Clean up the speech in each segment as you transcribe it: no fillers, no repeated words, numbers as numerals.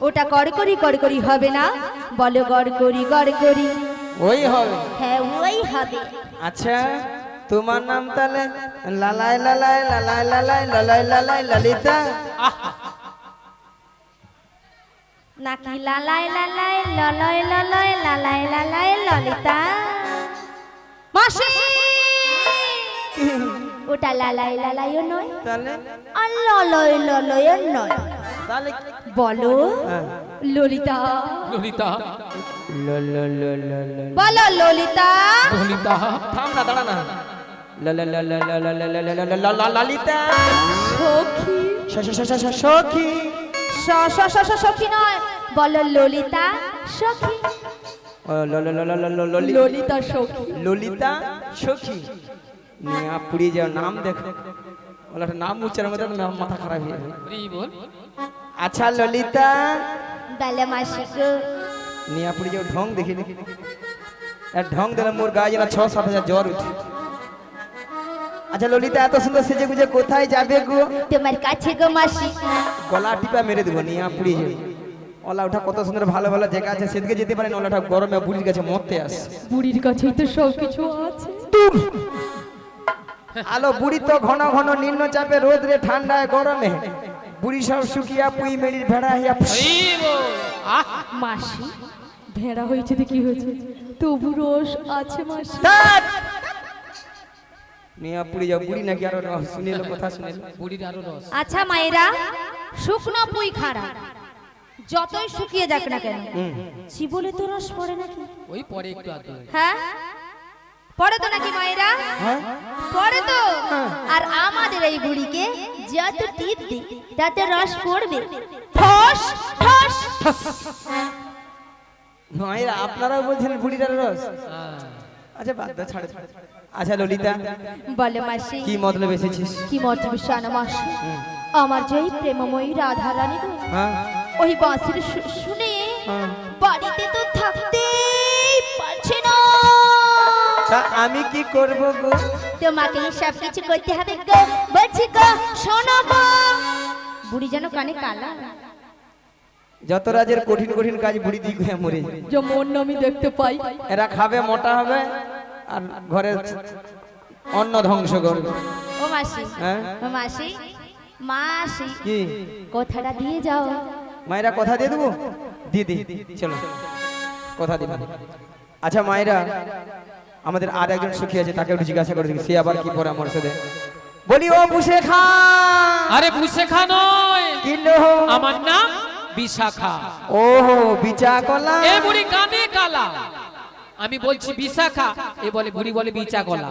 ওটা কড়কড়ি হবে না? বলো গড়কড়ি। ওই হবে। হ্যাঁ ওই হবে। আচ্ছা তোমার নাম তাহলে লালাই লালাই লালাই লালাই লালাই লালাই ললিতা নাকি লালাই লালাই ললয় ললয় লালাই লালাই ললিতা? মাসি ওটা লালাই লালাইও নয়, তাহলে আর ললয় ললয়ও নয়। তাহলে বলো ললিতা। ললিতা বলো ললিতা। ললিতা থাম না, দাঁড়া না। ললিতা সখী। সখী সখী নয়, বলো ললিতা সখী। ললিতা সখী। ললিতা সখী নিয়া পুরি যাও নাম দেখো, ওটা নাম উচ্চারণ করতে মাথা খারাপ হয়ে যাবে। বল আচ্ছা ললিতা বলো মাসি গো। নিয়া পুরি যাও ঢং দেখি ঢং দিলে মোর গায়ে যেন 6-7 হাজার জ্বর উঠে। আচ্ছা ললিতা এত সুন্দর সেজে গুজে কোথায় যাবে গো? তোমার কাছে গো মাসি। গলা টিপা মেরে দেবো নিয়া পুরি যাও। ওলা ওঠা কত সুন্দর ভালো ভালো জায়গা আছে, সেদিকে যেতে পারেন। ওলাটা গরমে বুড়ির কাছে মরতে আসে। বুড়ির কাছেই তো সব কিছু আছে। আলো বুড়ি তো ঘন ঘন নিম্ন চাপে রোদরে ঠান্ডায় গরমে বুড়ি সব শুকিয়া পুই মেরির ভেড়া হইয়া মাসি ভেড়া হয়েছে তো কি হয়েছে, তবু রস আছে মাসি। নিয়া পুরি যাও। বুড়ি নাকি আরো শুনিল কথা শুনিল। বুড়ির আরো রস। আচ্ছা মায়েরা, শুকনো পুই খাড়া যতই শুকিয়ে যাক না কেন, চিবলে তো রস পড়ে নাকি? ওই পরে একটু আগে হ্যাঁ পড়ে তো নাকি মায়েরা? পড়ে তো। আর আমাদের এই বুড়িকে যত টিপ দি তাতে রস পড়বে। ঠস ঠস। মায়েরা আপনারাও বলছেন বুড়িটার রস? আচ্ছা বাদ দাও, ছাড়ে। আচ্ছা ললিতা বলে মাসি কি মতলব এসেছিস? কি মত বিশানা মাসি, আমার যেই প্রেমময়ী রাধা রানী গো, হ্যাঁ ওই বাঁশির শুনে বাড়িতে তো থাকতেই পারছে না। তা আমি কি করব গো? তোমাকে সব কিছু করতে হবে গো। বলছি গো শোনো গো। বুড়ি যেন কানে কালা। যত রাজের কঠিন কঠিন কাজ বুড়ি দিয়ে হয়ে মরে যায়। যেমন আমি দেখতে পাই। এরা খাবে মোটা হবে আর ঘরে অন্ন ধ্বংস করবে। ও মাসি, হ্যাঁ ও মাসি, মাসি কি কথাটা দিয়ে যাও। মায়েরা কথা দিয়ে দেবো? দিয়ে দিই, চলো কথা দিব। আচ্ছা মায়েরা, আমাদের আর একজন সুখী আছে, তাকে একটু জিজ্ঞাসা করে দেখি সে আবার কি পরামর্শ দেয়। বলি ও বুঝে খা। আরে বুশেখা নয়, কিলো আমার নাম বিশাখা। ওহো বিচা কলা। এ বুড়ি কানে কালা, আমি বলছি বিশাখা, এ বলে বুড়ি বলে বিচা কলা।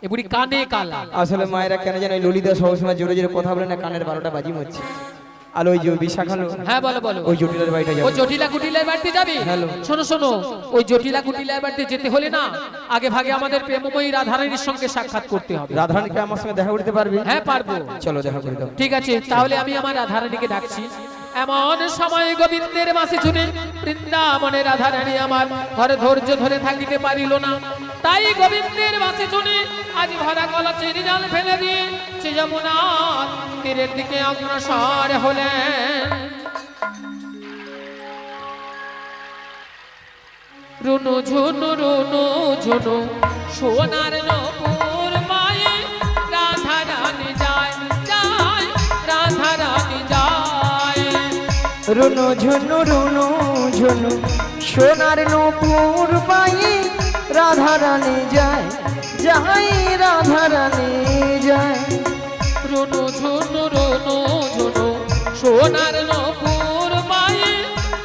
এ বুড়ি কানে কালা। আসলে মায়েরা কেন জানো ললিতা সবসময় জোরে জোরে কথা বলে না, কানের 12টা বাজি মরছে। আর ওই যে বিশাখা হ্যাঁ বলো বলো। ওই জটিলার বাড়িটা যাবো। ওই জটিলা কুটিলার বাড়িতে যাবি? হ্যালো। শোনো শোনো, ওই জটিলা কুটিলার বাড়িতে যেতে হলে না আগে ভাগে আমাদের প্রেমময়ী রাধারানীর সঙ্গে সাক্ষাৎ করতে হবে। রাধারানীকে আমার সঙ্গে দেখা করতে পারবি? হ্যাঁ পারবো। চলো দেখা করে দাও। ঠিক আছে, তাহলে আমি আমার রাধারানীকে ডাকছি। এমন সময় গোবিন্দের বাঁশি শুনে বৃন্দাবনে রাধারানী আমার ঘরে ধৈর্য ধরে থাকিতে পারিল না। তাই গোবিন্দের বাঁশি শুনে আজ ভরা কলসের জল ফেলে দিয়ে সে যমুনার তীরের দিকে অগ্রসর হলেন। রুনু ঝুনু সোনার নূপুর মায়ে রাধারানী যায় যায়, রাধারানী যায়। রুনু ঝুনু সোনার নূপুর পায়ে রাধারানী যায় যাই, রাধারানী যায়। রুনু ঝুনু সোনার নূপুর মায়ে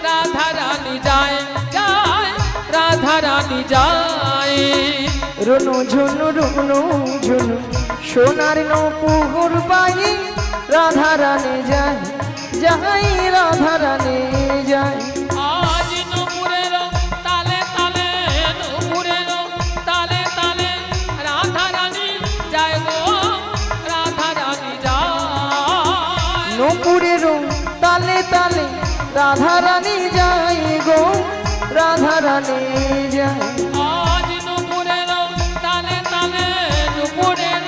রাধারানী যায় যায়, রাধারানী যায়। রুনু ঝুনু সোনার নূপুর পায়ে রাধারানী যায় যাই, রাধারানী যায়। আজ নূপুরের তালে তালে, নূপুরের তালে তালে রাধারানী যায় গো, রাধারানী যায়। নূপুরের তালে তালে রাধারানী যায় গো, রাধারানী যায়। আজ নূপুরের তালে তালে, নূপুরের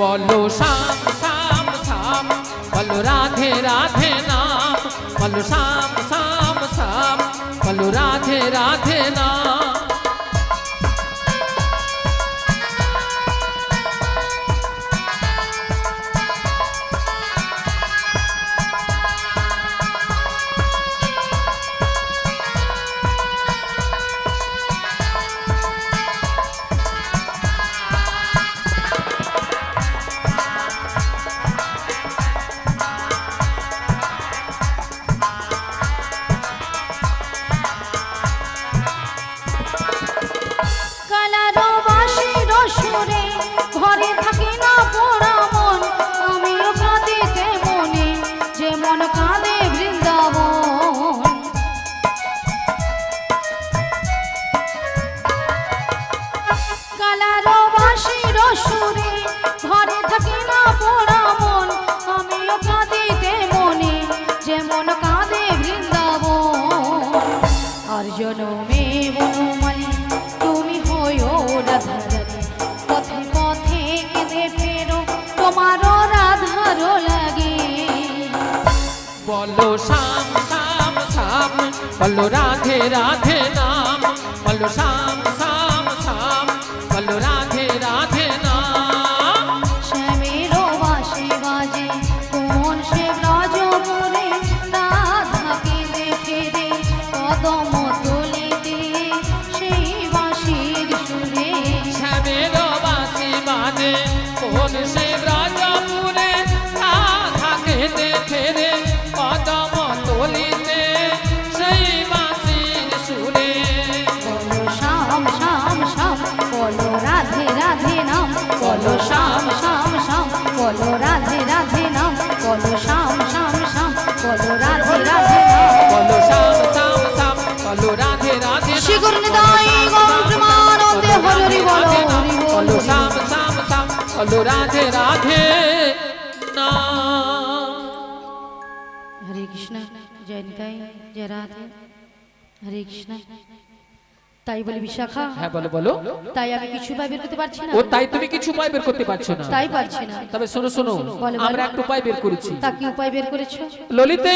বলো শ্যাম শ্যাম শ্যাম, বলো রাধে রাধে নাম, বলো শ্যাম শ্যাম শ্যাম, বলো রাধে রাধে নাম। কালারো বাঁশির সুরে ঘরে থাকে না পোড়া মন, আমিও কাঁদিতে মনে যেমন কাঁদে বৃন্দাবন। কালারো বাঁশির সুরে ঘরে থাকে না পোড়া মন, আমিও কাঁদিতে মনে যেমন কাঁদে বৃন্দাবন। আর জনমে বনমালী তুমি হয়ো রাধারানী, পথে পথে কেঁদে ফেরো তোমারও রাধার লাগে। বলো শ্যাম শ্যাম শ্যাম, বলো রাধে রাধে নাম, বলো শ্যাম শ্যাম শ্যাম, বলো রাধে রাধে নাম। শ্যামেরও বাঁশি বাজে কোন সে ব্রজপুরে, রাধা কেঁদে ফেরে কদম তলিতে সেই বাঁশির সুরে। শ্যামের বাঁশি বাজে কোন সে ব্রজপুরে, রাধা কেঁদে ফেরে কদম তলিতে সেই বাঁশির সুরে। বলো শ্যাম শ্যাম শ্যাম, বলো রাধে রাধে নাম, বলো শ্যাম শ্যাম শ্যাম, বলো রাধে রাধে নাম, বলো শ্যাম শ্যাম শ্যাম, বলো রাধে রাধে নাম। বলো শ্যাম শ্যাম শ্যাম, বলো রাধে রাধে নাম। শ্রী গুরু নিতাই গৌর প্রেমানন্দে হরি হরি বলো, হরি বল বলো হরি শ্যাম বল। শ্যাম শ্যাম, বলো রাধে রাধে নাম। হরে কৃষ্ণ, জয় নিতাই, জয় রাধে, হরে কৃষ্ণ। তাই বলি বিশাখা, হ্যাঁ বলো বলো। তাই আমি কিছু উপায় বের করতে পারছি না। ও তাই তুমি কিছু উপায় বের করতে পারছো না? তাই পারছি না। তবে শোনো শোনো, বলো। আমরা একটা উপায় বের করেছি। তা কি উপায় বের করেছো? ললিতে,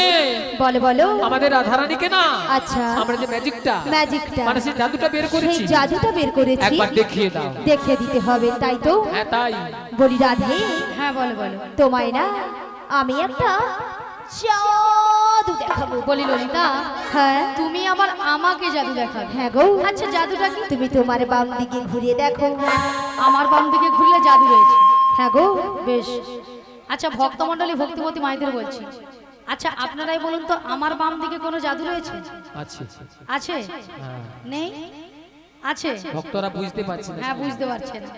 বলো বলো। আমাদের রাধারানীকে না, আচ্ছা, আমরা যে ম্যাজিকটা ম্যাজিকটা মানে সেই জাদুটা বের সেই করেছি, জাদুটা বের করেছি, একবার দেখিয়ে দাও। দেখিয়ে দিতে হবে, তাই তো? হ্যাঁ তাই। বলি রাধে, হ্যাঁ বলো বলো। তোমায় না আমি একটা জাদু দেখাবো। বলি ললিতা, হ্যাঁ তুমি আবার আমাকে জাদু দেখাবে? হ্যাঁ গো, আচ্ছা জাদুটা কি? তুমি তোমার বাম দিকে ঘুরিয়ে দেখো। আমার বাম দিকে ঘুরলে জাদু রয়েছে? হ্যাঁ গো, বেশ। আচ্ছা ভক্তমণ্ডলী ভক্তিমতী মায়েদের বলছি, আচ্ছা আপনারাই বলুন তো আমার বাম দিকে কোনো জাদু রয়েছে? আচ্ছা আছে? হ্যাঁ, নেই? আছে? ভক্তরা বুঝতে পারছে না। হ্যাঁ বুঝতে পারছে না,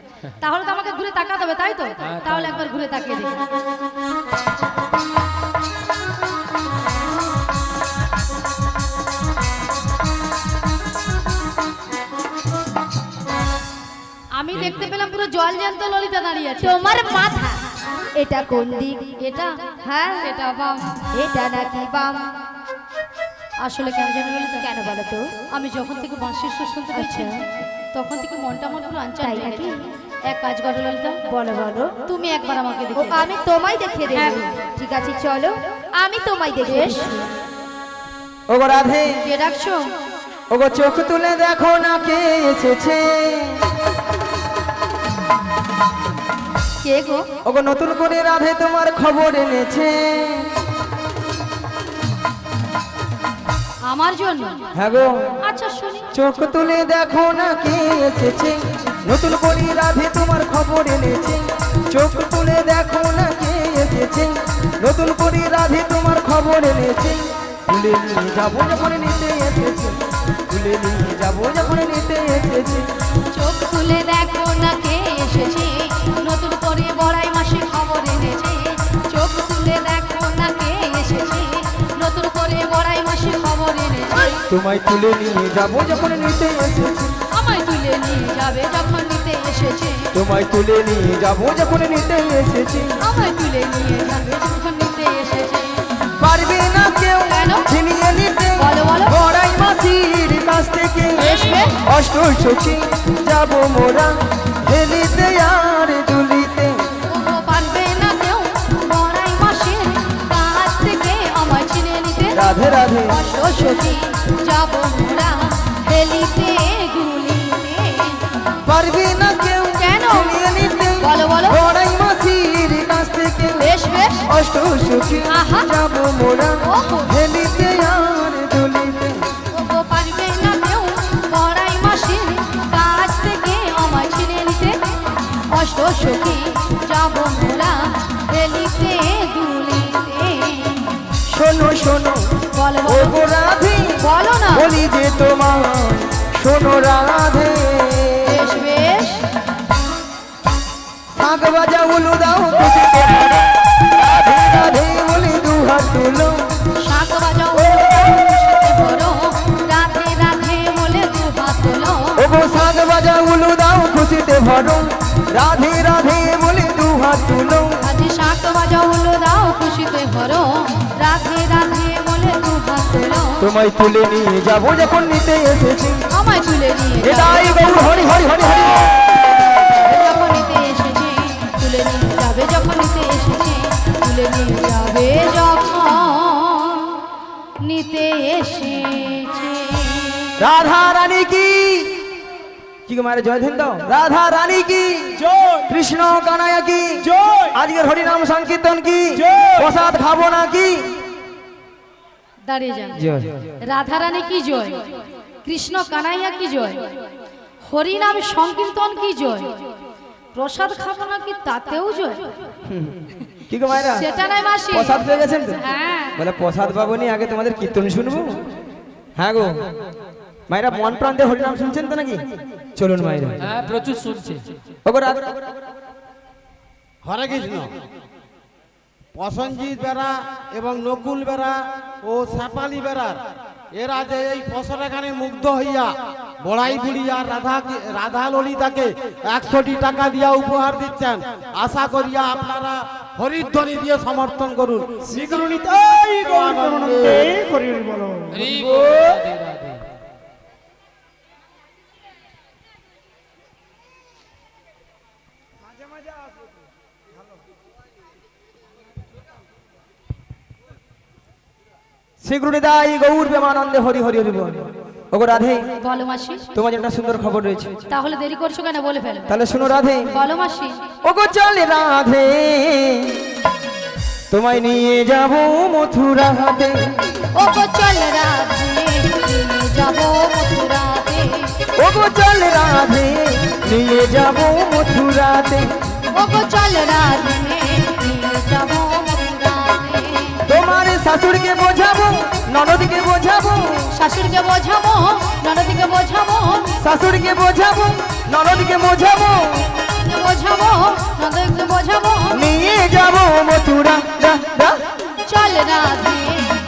তাহলে তো আমাকে ঘুরে তাকাতে হবে, তাই তো? হ্যাঁ, তাহলে একবার ঘুরে তাকিয়ে দেখি। আমি দেখতে পেলাম পুরো জল জ্যান্ত ললিতা দাঁড়িয়ে আছে। তোমার মাথা এটা কোন দিক? এটা? হ্যাঁ, এটা বাম। এটা নাকি বাম? আসলে কেন জানো ললিতা? কেন বলো তো? আমি যখন থেকে বাঁশির সুর শুনতে পাচ্ছি, তখন থেকে মনটা আমার পুরো আনচান তাই হয়ে নাকি? গেছে। এক কাজ করো ললিতা, বলো বলো। তুমি একবার আমাকে ও দেখে আমি তোমায় দেখিয়ে দেবো। হ্যাঁ। ঠিক আছে চলো, আমি তোমায় দেখিয়ে বেশ। দিচ্ছি। ওগো রাধে, কে ডাকছো? ওগো চোখ তুলে দেখো না কে এসেছে। কে গো? ওগো নতুন করে রাধে তোমার খবর এনেছে। আমার জন্য? হ্যাঁ গো, আচ্ছা শুনি। চোখ তুলে দেখো না কে এসেছে, নতুন করে রাধে তোমার খবর এনেছে। চোখ তুলে দেখো না কে এসেছে, নতুন করে রাধে তোমার খবর এনেছে। তুলে নিয়ে যাবো যখন নিতে এসেছে, তুলে নিয়ে যাবো যখন নিতে এসেছে। চোখ তুলে দেখো না কে এসেছে, নতুন করে বড়াই মাসে খবর এনেছে। চোখ তুলে দেখো না কে এসেছে, নতুন করে বড়াই মাসে খবর এনেছে। তোমায় তুলে নিয়ে যাবো যখন নিতে এসেছে, আমায় তুলে নিয়ে যাবে যখন নিতে এসেছে। তোমায় তুলে নিয়ে যাবো যখন নিতে এসেছে। আমায় তুলে নিয়ে যাবে যখন নিতে এসেছে। পারবে না কেউ কেন? ছিনিয়ে নিতে বলো, বলো। বড়াই মাসির কাছ থেকে বেশ, বেশ। অষ্ট সখী যাবো মোরা হেলিতে আর দুলিতে। ওগো রাধে রাধে অষ্ট সখী যাব মোরা হেলিতে গুলিতে। পারবি না কেউ কেন? ছিনিয়ে নিতে বলো, বলো। বড়াই মাসির কাছ থেকে বেশ বেশ অষ্ট সুখী আহা। যাব মোরা ওহো। হেলিতে আর দুলিতে। ওগো পারবে না কেউ পড়াই মাসির কাছ থেকে আমায় ছিনে নিতে। অষ্ট সখী যাব মোরা হেলিতে দুলিতে। শোনো শোনো বলো ও বলো গো রাধে বলো না। বলি যে তোমার শোনো রাধে বেশ বেশ শাঁখ বাজা উলু দাও খুশিতে ভরে। রাধে রাধে বলি দু হাত তুলো শাঁখ বাজাও খুশিতে ভরো, রাধে রাধে বলে দু হাত তোলো। ও গো শাঁখ বাজা উলু দাও খুশিতে ভরো। রাধে রাধে বলি দু হাত তুলো আজি শাঁখ বাজাও হলো দাও খুশিতে ভরো, রাধে রাধে বলে দু হাত তোলো। তোমায় তুলে নিয়ে যাবো যখন নিতে এসেছি। আমায় তুলে নিয়ে এটাই গৌর হরি হরি হরি হরি যখন নিতে এসেছে, তুলে নিয়ে যাবে যখন নিতে এসেছে, তুলে নিয়ে যাবে যখন নিতে এসেছে। রাধা রানী কি কি গো মায়ের জয় ধ্যান দাও। রাধা রানী কি জয় কৃষ্ণ কানায়া কি জয় আজকের হরিনাম সংকীর্তন কি জয়। প্রসাদ খাবো না কি দাঁড়িয়ে যান। জয় রাধারানী কি জয়, কৃষ্ণ কানাইয়া কি জয়, হরিনাম সংকীর্তন কি জয়, প্রসাদ খাবো না কি তাতেও জয়। কি গো মায়েরা সেটা নয় মাসি। প্রসাদ পেয়ে গেছেন তো? হ্যাঁ বলে প্রসাদ পাবনি আগে তোমাদের কীর্তন শুনবো। হ্যাঁ গো মায়েরা মন প্রান্তে হরিনাম শুনছেন তো নাকি? চলুন মায়েরা হ্যাঁ প্রচুর শুনছে। ওগো রাধা হরে কৃষ্ণ। প্রসঞ্জিৎ বেড়া এবং নকুল বেড়া ও শ্যাপালি বেড়ার এরা যে এই পশরাখানে মুগ্ধ হইয়া বড়াই বুড়ি আর রাধা ললিতাকে 100টি টাকা দিয়া উপহার দিচ্ছেন। আশা করিয়া আপনারা হরিধ্বনি দিয়ে সমর্থন করুন। শ্রীগুরুনিতাই গৌরানন্দে হরি হরি বলো। হরি বল, রাধে রাধে। শ্রীগুরুনিতাই গৌর প্রেমানন্দে হরি হরি হরি বল। ওগো রাধে বলো মাসি। তোমার একটা সুন্দর খবর রয়েছে, তাহলে দেরি করছো কেন, বলে ফেলো। তাহলে শুনো রাধে। বলো মাসি। ওগো চলে রাধে তোমায় নিয়ে যাব মথুরা হাতে। ও গো চল রাধে নিয়ে যাবো মথুরাতে। ওগো চল রাধে নিয়ে যাব মথুরাতে। ও গো চল রাধে নিয়ে যাবো মথুরাতে। তোমার শাশুড়িকে বোঝাবো ননদকে বোঝাবো। শাশুড়িকে বোঝাবো, ননদিকে বোঝাবো, শাশুড়িকে বোঝাবো ননদকে বোঝাবো। বোঝাবো ননদিকে বোঝাবো। নিয়ে যাব মথুরা দা দা। চল রাধে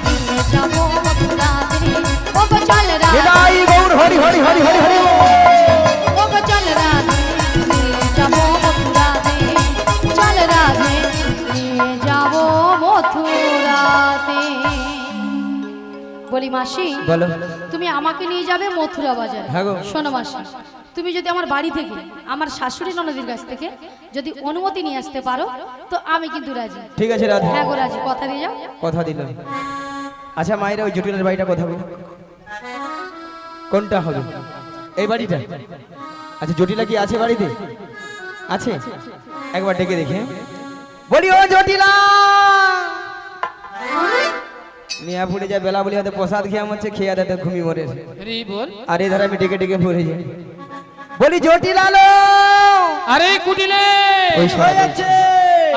নিয়ে যাবো মথুরাতে। ও গো চল রাধে, এটাই গৌর হরি হরি হরি হরি হরি ও গো চল রাধে নিয়ে যাবো মথুরাতে। চল রাধে নিয়ে যাবো মথুরাতে। বলি মাসি, বলো। তুমি আমাকে নিয়ে যাবে মথুরা বাজার। হ্যাঁ গো। শোনো মাসি, তুমি যদি আমার বাড়ি থেকে আমার শাশুড়ি ননদির কাছ থেকে যদি অনুমতি নিয়ে আসতে পারো তো আমি কিন্তু রাজি। ঠিক আছে রাধে, হ্যাঁ গো রাজি, কথা দিয়ে যাও। কথা দিলাম। আচ্ছা মায়েরা ওই জটিলের বাড়িটা কোথাও কোনটা হবে? এই বাড়িটা? আচ্ছা জটিলা কি আছে বাড়িতে? আছে, একবার ডেকে দেখে বলি ও জটিলা। নিয়া ফুটে যায় বেলা বলি হয়তো প্রসাদ খেয়ে হচ্ছে খেয়ে দেয় ঘুমিয়ে মরে। হরি বল। আর এই ধারে আমি ডেকে ডেকে পড়ে যাই বলি জটিলা লো। আরে কুটিলে, ওই সরাতে।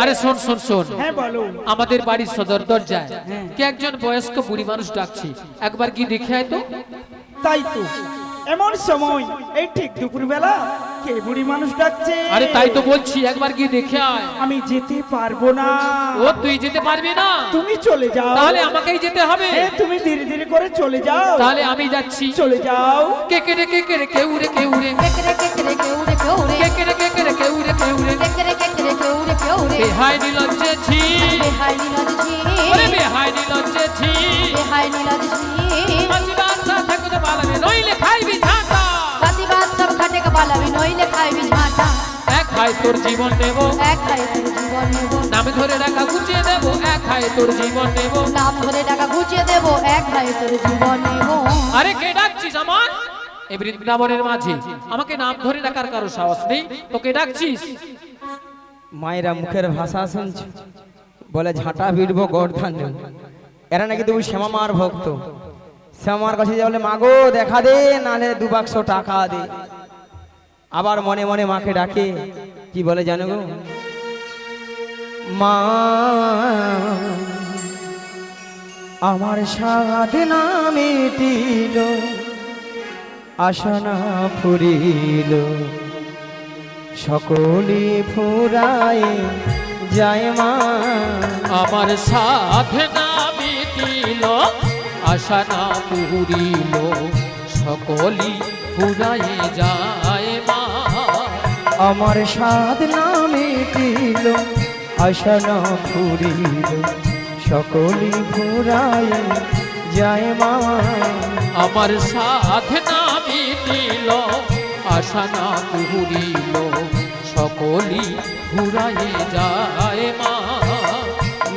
আরে শোন শোন শোন, হ্যাঁ বলো। আমাদের বাড়ির সদর দরজায় কে একজন বয়স্ক বুড়ি মানুষ ডাকছি, একবার কি দেখে আয় তো। তাই তো এমন সময় এই ঠিক দুপুর বেলা কে বুড়ি মানুষ ডাকছে? আরে তাই তো বলছি, একবার কি দেখে আয়। আমি যেতে পারবো না। ও তুই যেতে পারবি না? তুমি চলে যাও। তাহলে আমাকেই যেতে হবে। হ্যাঁ তুমি ধীরে ধীরে করে চলে যাও। তাহলে আমি যাচ্ছি। চলে যাও। কেকেরে কেকেরে কেউরে কেউরে, কেকরে কেকরে কেউরে কেউরে, কেকেরে কেকেরে কেউরে কেউরে, কেকরে কেকরে কেউরে কেউরে। বেহাই নিলজ্জে ছি, বেহাই নীলজি, ওরে বেহাই নিলজ্জে ছি। বেহাই নীলজি। মাছি বাচ্চা থাকতে পালাবে নইলে খাইবি ঝাঁটা। বাতি বাত সব খাটে কা পালাবি নইলে খাইবি ঝাঁটা। এক হায় তোর জীবন নেব, এক হায় তোর জীবন নেব, নাম ধরে টাকা গুছিয়ে দেব, এক হায় তোর জীবন নেব। নাম ধরে টাকা গুছিয়ে দেব, এক হায় তোর জীবন নেব। আরে কে ডাকছিস আমার এই বৃন্দাবনের মাঝে? আমাকে নাম ধরে ডাকার কারো সাহস নেই, তোকে ডাকছিস? মায়েরা মুখের ভাষা শুনছে, বলে ঝাঁটা ভিড়বো গর্ধান নেব। এরা নাকি তুমি শ্যামা মার ভক্ত। শ্যামা মার কাছে বলে মাগো দেখা দে, নালে 2 বাক্স টাকা দে। আবার মনে মনে মাকে ডাকে, কি বলে জানো গো? মা আমার সাধনা মিটিল, আসনা ফুরিল, সকলে ফুরায় যায় মা। আমার সাধনা মিটিল, আশা না পুরিল, সকলি ফুরায়ে যায় মা। আমার সাধনা মিটিল, আসনা ফুরিল, সকলে ফুরায় যায় মা। আমার সাধনা মিটিল, আশা না পুরিল, সকলি ফুরায়ে যায় মা।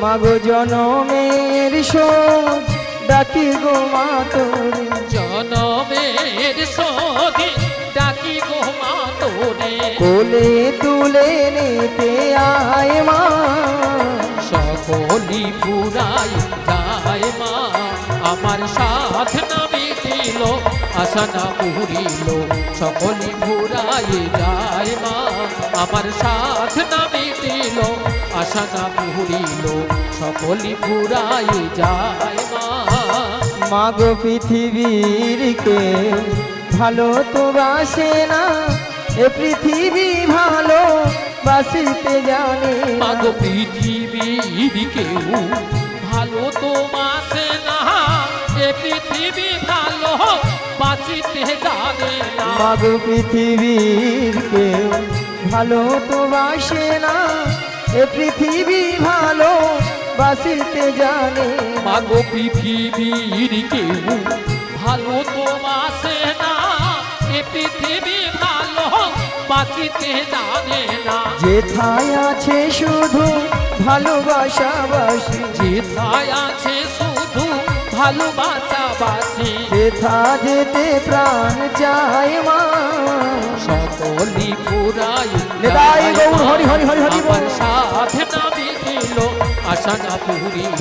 মাগো জনমের শোধ ডাকি গো মা তোরে, জনমের সধি ডাকি গো মা তোরে, কোলে তুলে নিতে আয় মা। সকলি ফুরাই যায় মা। আমার সাধনা মিটিল, আশা না পুরিল, সকলি ফুরাই যায় মা। আমার সাধনা মিটিল, আশা না পুরিল, সকলি ফুরাই যায় মা। মাগো পৃথিবীর কে ভালো তো বাসে না, এ পৃথিবী ভালো বাসিতে জানে না। মাগো পৃথিবীর কেউ ভালো তো বাসে না, এ পৃথিবী ভালো বাঁচিতে জানে না। মাগো পৃথিবীর কেউ ভালো তো বাসে না, এ পৃথিবী ভালো বাসিতে জানে না। মাগো পৃথিবীর কেউ ভালো তো বাসে না, এ পৃথিবী ভালো বাঁচিতে জানে না। যেথায় আছে শুধু ভালোবাসাবাসি, যেথায় আছে শুধু ভালোবাসাবাসি, সেথা যেতে প্রাণ চায় মা। সকলি পুরাই নিতাই গৌর হরি হরি হরি হরি বল। আমার সাধনা মিটিল, আশা না পুরিল,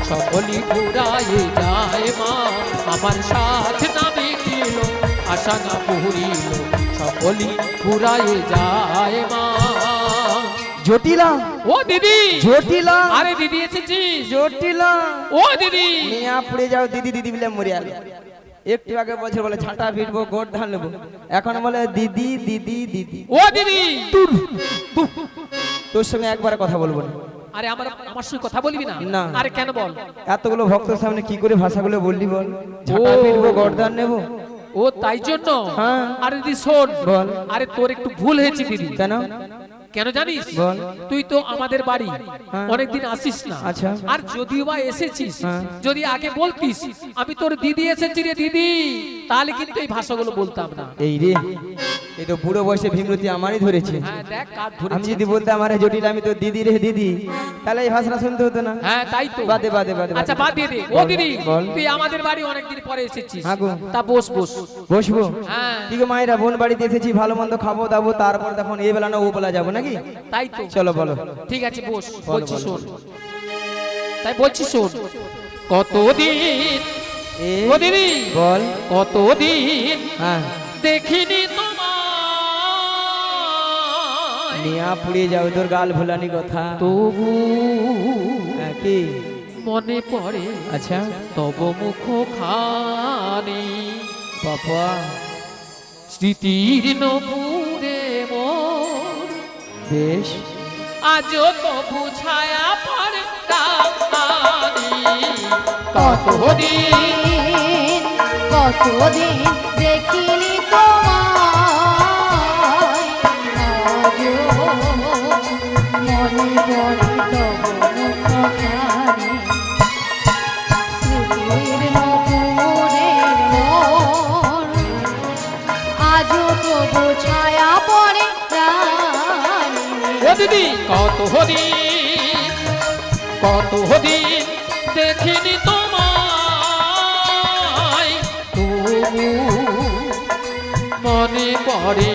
সকলি পুরাই যায় মা। আমার সাধনা মিটিল, আশা না পুরিল, সকলি পুরাই যায় মা। জটিলা ও দিদি, জটিলা আরে দিদি এসেছিস? জটিলা ও দিদি, নিয়া পড়ে যাও দিদি দিদি বলে মরে গেল। একটু আগে বছর বলে ছাঁটা ভিড়বো গোট ধান নেবো, এখন বলে দিদি দিদি দিদি। ও দিদি, তোর সঙ্গে একবার কথা বলবো না। আরে আমার সঙ্গে কথা বলবি না? না। আরে কেন বল? এতগুলো ভক্তের সামনে কি করে ভাষাগুলো বললি বল? ছাঁটা ও। ভিড়বো গোট ধান নেবো। ও তাই জন্য? হ্যাঁ। আরে দিদি শোন, বল। আরে তোর একটু ভুল হয়েছে দিদি। কেন? কেন জানিস? বল। তুই তো আমাদের বাড়ি হ্যাঁ। অনেকদিন আসিস না। আচ্ছা। আর যদিও বা এসেছিস, হ্যাঁ। যদি আগে বলতিস আমি তোর দিদি এসেছি রে দিদি, তাহলে কিন্তু এই ভাষাগুলো বলতাম না। এই রে, এই তো বুড়ো বয়সে ভীমরতি আমারই ধরেছে। হ্যাঁ দেখ কাজ আমি ধরেছি। যদি বলতাম আমার জটিল আমি তো দিদি রে দিদি, তাহলে এই ভাষাটা শুনতে হতো না। হ্যাঁ তাই তো। বাদে বাদে বাদে আচ্ছা বাদ দিয়ে দে। ও বল, দিদি, বল। তুই আমাদের বাড়ি অনেকদিন পরে এসেছিস। হ্যাঁ গো। তা বস বস। বসবো? হ্যাঁ কি গো মায়েরা, বোন বাড়িতে এসেছি, ভালো মন্দ খাবো দাবো, তারপর তখন এই বেলা না ও বেলা যাবো নাকি? তাই তো। চলো বলো। ঠিক আছে বস। বল, বলছি বল, শোন, তাই বলছি শোন। কতদিন এ ও দিদি, বল। কতদিন হ্যাঁ, দেখিনি তোমায়, নিয়া পুড়িয়ে যাও তোর গাল ভোলানি কথা। তবু হ্যাঁ, কি? মনে পড়ে আচ্ছা তব মুখ খানি, বাবা, স্মৃতির নপুরে মোর, বেশ আজও তবু ছায়া পড়ে কাহানি। কতদিন কতদিন দেখিনি তোমায়, আজও মনে পড়ে তব মুখখানি। স্মৃতির নপুরের মোর, আজও তবু ছায়া পড়ে প্রাণে। দিদি কত দিন দেখিনি তোমায়, তবু মনে পড়ে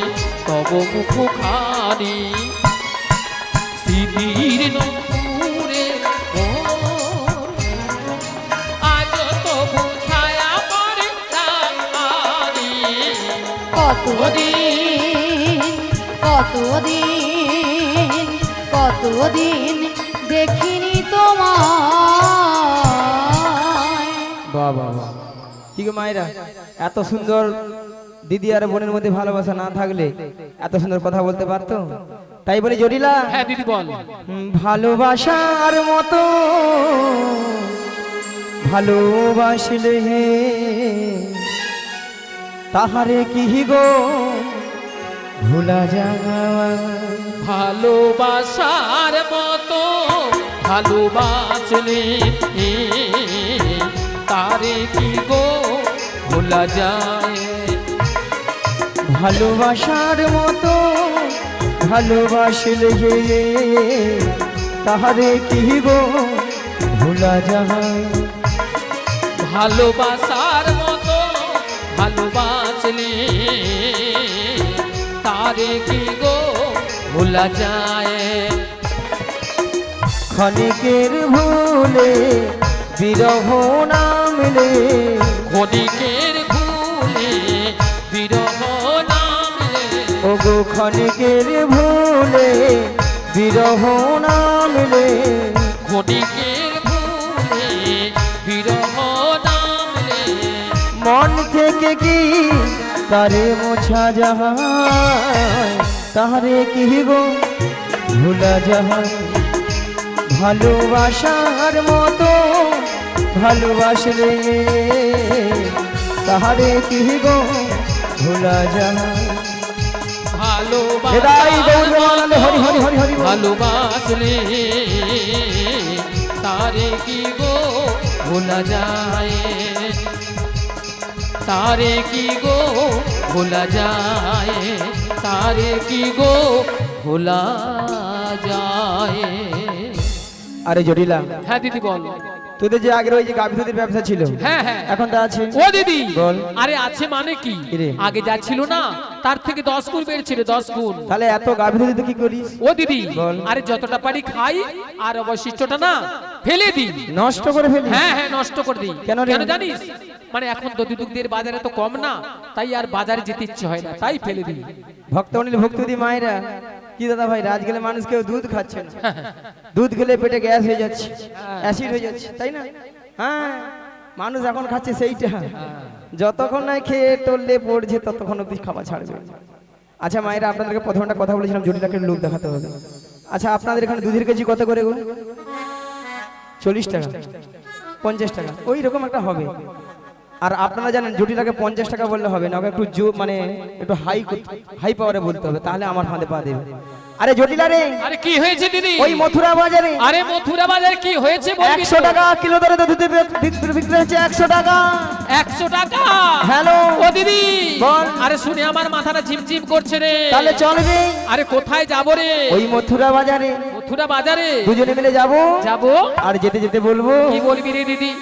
তব মুখখানি, স্মৃতির নূরে আজ তবু ছায়া পড়ে রাঙানি। কতদিন দেখিনি তোমায়। বাহ বাহ বাহ, কি গো মায়েরা, এত সুন্দর দিদি আর বোনের মধ্যে ভালোবাসা না থাকলে এত সুন্দর কথা বলতে পারতো? তাই বলি জটিলা, হ্যাঁ দিদি বল। ভালোবাসার মতো ভালোবাসলে হে তাহারে কি গো ভোলা যায়। ভালোবাসার মতো ভালোবাসলে তারে কি গো ভোলা যায়। ভালোবাসার মতো ভালোবাসলে হে তাহারে কি গো ভোলা যায়। ভালোবাসার মতো ভালোবাসলে তারে কি গো ভোলা যায়। ক্ষণিকের ভুলে বিরহ নামলে, ক্ষণিকের ভুলে বিরহ নামলে, ওগো ক্ষণিকের ভুলে বিরহ নামলে, ক্ষণিকের ভুলে বিরহ নামলে, মন থেকে কি তারে মোছা যায়, তাহারে কি গো ভোলা যায়। ভালোবাসার মতো ভালোবাসলে তাহারে কি গো ভোলা যায়। এদাই গৌর বন্দে হরি হরি হরি হরি বল। ভালোবাসলে তারে কি গো ভোলা যায়, তারে কি গো ভোলা যায়, তারে কি গো ভোলা যায়। আরে জটিলা, হ্যাঁ দিদি বল। তোদের যে আগের ওই যে গাভী দুধের ব্যবসা ছিল, হ্যাঁ হ্যাঁ এখন তা আছে? ও দিদি বল। আরে আছে মানে কি, কি রে? আগে যা ছিল না তার থেকে 10 গুণ বেড়েছিল, 10 গুণ। তাহলে এত গাভী দুধ কি করিস? ও দিদি বল। আরে যতটা পারি খাই আর অবশিষ্টটা না ফেলে দিই। নষ্ট করে ফেলি? হ্যাঁ হ্যাঁ নষ্ট করে দিই। কেন রে? কেন জানিস? মানে এখন দধি দুগ্ধের বাজারে তো কম না, তাই আর বাজারে যেতে ইচ্ছে হয় না, তাই ফেলে দিই। ভক্তমণি ভক্তদি মায়েরা, কি দাদা ভাই, রাজ গেলে মানুষ কেউ দুধ খাচ্ছে না, দুধ খেলে পেটে গ্যাস হয়ে যাচ্ছে, অ্যাসিড হয়ে যাচ্ছে, তাই না? হ্যাঁ, মানুষ এখন খাচ্ছে সেইটা, যতক্ষণ না খেয়ে টললে পড়ছে ততক্ষণ অব্দি খাবার ছাড়বে। আচ্ছা মায়েরা, আপনাদেরকে প্রথম একটা কথা বলেছিলাম, জটিলাকে লোক দেখাতে হবে। আচ্ছা আপনাদের এখানে দুধের কেজি কত করে গো? 40 টাকা, 50 টাকা, ওই রকম একটা হবে। আর আপনারা জানেন জটিলাকে 50 টাকা বললে হবে না, ওকে একটু মানে একটু হাই পাওয়ারে বলতে হবে, তাহলে আমার ফাঁদে পা দেবে। আরে জটিলা রে, আরে কি হয়েছে দিদি? ওই মথুরা বাজারে, আরে মথুরা বাজারে কি হয়েছে বলবি? 100 টাকা কিলো দরে দুধ বিক্রি হচ্ছে। 100 টাকা। 100 টাকা? হ্যালো ও দিদি বল। আরে শুনে আমার মাথাটা ঝিমঝিম করছে রে। তাহলে চলবে? আরে কোথায় যাব রে? ওই মথুরা বাজারে মথুরা বাজারে দুজনে মিলে যাব। যাবো। আর যেতে যেতে বলবো, কি বলবি রে দিদি?